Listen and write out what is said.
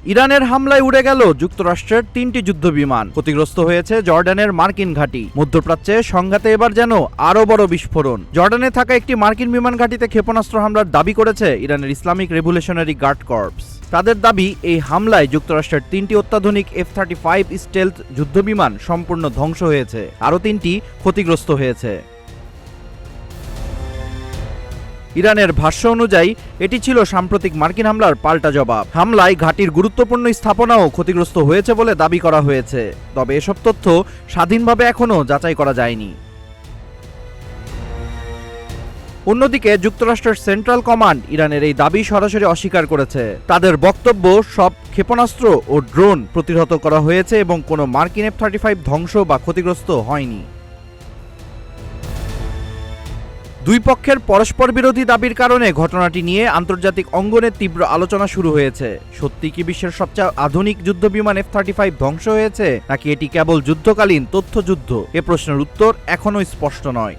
ইরানের হামলায় উড়ে গেল যুক্তরাষ্ট্রের 3টি যুদ্ধবিমান, ক্ষতিগ্রস্ত হয়েছে জর্ডানের মার্কিন ঘাঁটি। মধ্যপ্রাচ্যে সংঘাতে এবার যেন আরও বড় বিস্ফোরণ। জর্ডানে থাকা একটি মার্কিন বিমান ঘাঁটিতে ক্ষেপণাস্ত্র হামলার দাবি করেছে ইরানের ইসলামিক রেভলিউশনারি গার্ড কর্পস। তাদের দাবি, এই হামলায় যুক্তরাষ্ট্রের 3টি অত্যাধুনিক F-35 স্টেলথ যুদ্ধবিমান সম্পূর্ণ ধ্বংস হয়েছে, আরও 3টি ক্ষতিগ্রস্ত হয়েছে। ইরানের ভাষ্য অনুযায়ী এটি ছিল সাম্প্রতিক মার্কিন হামলার পাল্টা জবাব। হামলায় ঘাঁটির গুরুত্বপূর্ণ স্থাপনাও ক্ষতিগ্রস্ত হয়েছে বলে দাবি করা হয়েছে, তবে এসব তথ্য স্বাধীনভাবে এখনও যাচাই করা যায়নি। অন্যদিকে যুক্তরাষ্ট্রের সেন্ট্রাল কমান্ড ইরানের এই দাবি সরাসরি অস্বীকার করেছে। তাদের বক্তব্য, সব ক্ষেপণাস্ত্র ও ড্রোন প্রতিহত করা হয়েছে এবং কোনো মার্কিন F-35 ধ্বংস বা ক্ষতিগ্রস্ত হয়নি। দুই পক্ষের পরস্পর বিরোধী দাবির কারণে ঘটনাটি নিয়ে আন্তর্জাতিক অঙ্গনে তীব্র আলোচনা শুরু হয়েছে। সত্যি কি বিশ্বের সবচেয়ে আধুনিক যুদ্ধবিমান F-35 ধ্বংস হয়েছে, নাকি এটি কেবল যুদ্ধকালীন তথ্যযুদ্ধ? এ প্রশ্নের উত্তর এখনও স্পষ্ট নয়।